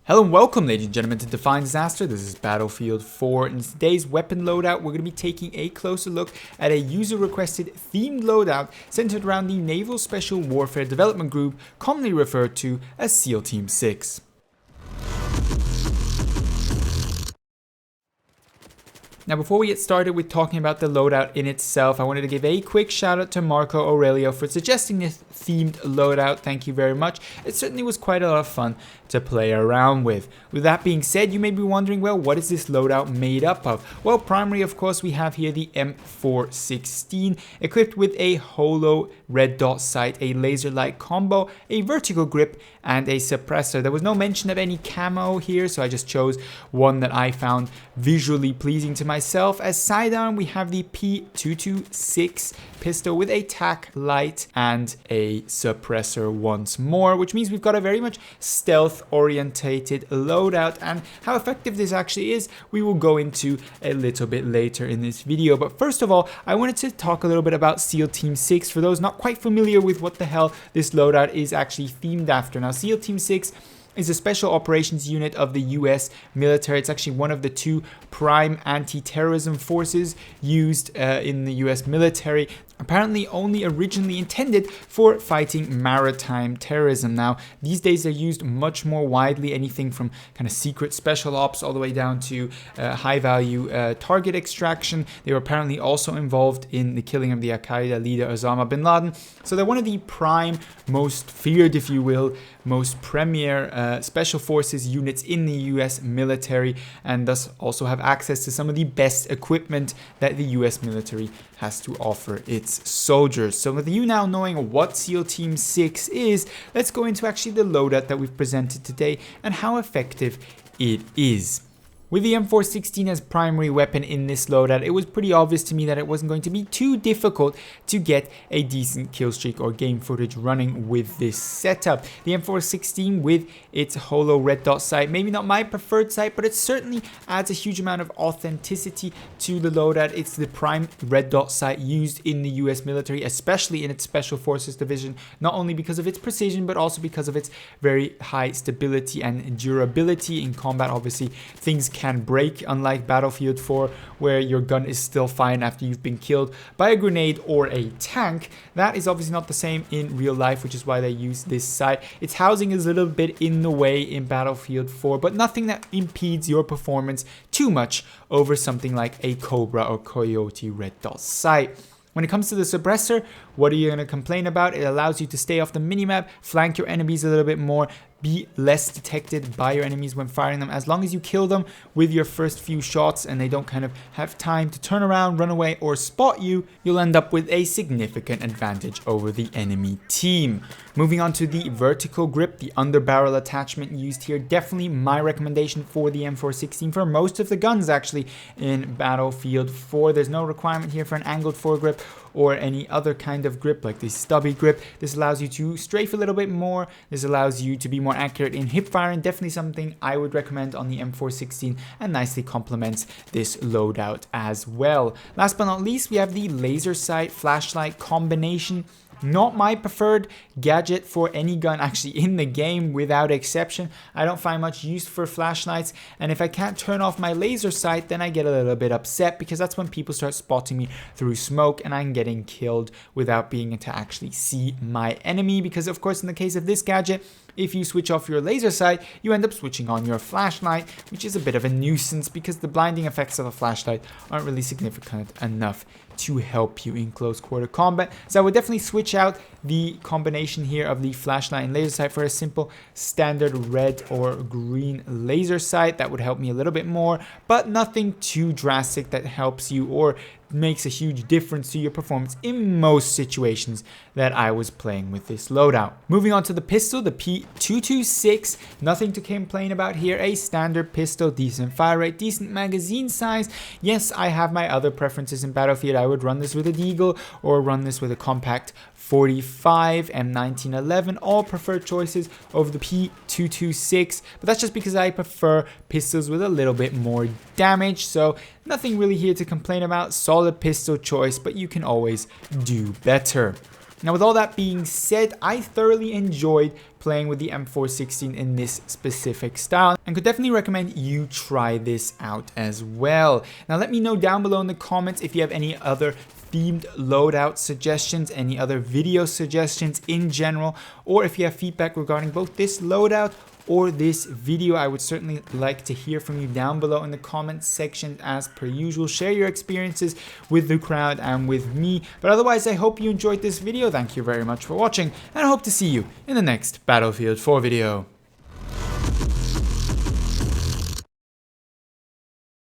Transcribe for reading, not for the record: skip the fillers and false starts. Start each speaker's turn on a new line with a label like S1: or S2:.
S1: Hello and welcome, ladies and gentlemen, to Define Disaster. This is Battlefield 4. In today's weapon loadout, we're going to be taking a closer look at a user-requested themed loadout centered around the Naval Special Warfare Development Group, commonly referred to as SEAL Team 6. Now, before we get started with talking about the loadout in itself, I wanted to give a quick shout out to Marco Aurelio for suggesting this themed loadout. Thank you very much. It certainly was quite a lot of fun to play around with. With that being said, you may be wondering, well, what is this loadout made up of? Well, primarily, of course, we have here the M416, equipped with a holo red dot sight, a laser light combo, a vertical grip, and a suppressor. There was no mention of any camo here, so I just chose one that I found visually pleasing to myself. As sidearm, we have the P226 pistol with a tac light and a suppressor once more, which means we've got a very much stealth orientated loadout, and how effective this actually is we will go into a little bit later in this video. But first of all, I wanted to talk a little bit about SEAL Team 6 for those not quite familiar with what the hell this loadout is actually themed after. Now, SEAL Team 6 is a special operations unit of the US military. It's actually one of the two prime anti-terrorism forces used in the US military, apparently only originally intended for fighting maritime terrorism. Now, these days they're used much more widely, anything from kind of secret special ops all the way down to high-value target extraction. They were apparently also involved in the killing of the Al-Qaeda leader Osama bin Laden. So they're one of the prime, most feared, if you will, most premier special forces units in the US military, and thus also have access to some of the best equipment that the US military has to offer its soldiers. So with you now knowing what SEAL Team 6 is, let's go into actually the loadout that we've presented today and how effective it is. With the M416 as primary weapon in this loadout, it was pretty obvious to me that it wasn't going to be too difficult to get a decent kill streak or game footage running with this setup. The M416 with its holo red dot sight, maybe not my preferred sight, but it certainly adds a huge amount of authenticity to the loadout. It's the prime red dot sight used in the US military, especially in its Special Forces division, not only because of its precision, but also because of its very high stability and durability in combat. Obviously, things can break, unlike Battlefield 4, where your gun is still fine after you've been killed by a grenade or a tank. That is obviously not the same in real life, which is why they use this sight. Its housing is a little bit in the way in Battlefield 4, but nothing that impedes your performance too much over something like a Cobra or Coyote red dot sight. When it comes to the suppressor, what are you going to complain about? It allows you to stay off the minimap, flank your enemies a little bit more, be less detected by your enemies when firing them. As long as you kill them with your first few shots and they don't kind of have time to turn around, run away, or spot you, you'll end up with a significant advantage over the enemy team. Moving on to the vertical grip, the underbarrel attachment used here, definitely my recommendation for the M416 for most of the guns actually in Battlefield 4. There's no requirement here for an angled foregrip or any other kind of grip like the stubby grip. This allows you to strafe a little bit more. This allows you to be more accurate in hip firing. Definitely something I would recommend on the M416 and nicely complements this loadout as well. Last but not least, we have the laser sight flashlight combination. Not my preferred gadget for any gun actually in the game, without exception. I don't find much use for flashlights, and if I can't turn off my laser sight, then I get a little bit upset, because that's when people start spotting me through smoke and I'm getting killed without being able to actually see my enemy. Because of course, in the case of this gadget, if you switch off your laser sight, you end up switching on your flashlight, which is a bit of a nuisance because the blinding effects of a flashlight aren't really significant enough to help you in close quarter combat. So I would definitely switch out the combination here of the flashlight and laser sight for a simple standard red or green laser sight. That would help me a little bit more, but nothing too drastic that helps you or makes a huge difference to your performance in most situations that I was playing with this loadout. Moving on to the pistol, the P226, nothing to complain about here. A standard pistol, decent fire rate, decent magazine size. Yes, I have my other preferences in Battlefield. I would run this with a Deagle or run this with a compact 45, M1911, all preferred choices over the P226, but that's just because I prefer pistols with a little bit more damage, so nothing really here to complain about. Solid pistol choice, but you can always do better. Now, with all that being said, I thoroughly enjoyed playing with the M416 in this specific style and could definitely recommend you try this out as well. Now, let me know down below in the comments if you have any other themed loadout suggestions, any other video suggestions in general, or if you have feedback regarding both this loadout or this video. I would certainly like to hear from you down below in the comments section as per usual. Share your experiences with the crowd and with me. But otherwise, I hope you enjoyed this video. Thank you very much for watching, and I hope to see you in the next Battlefield 4 video.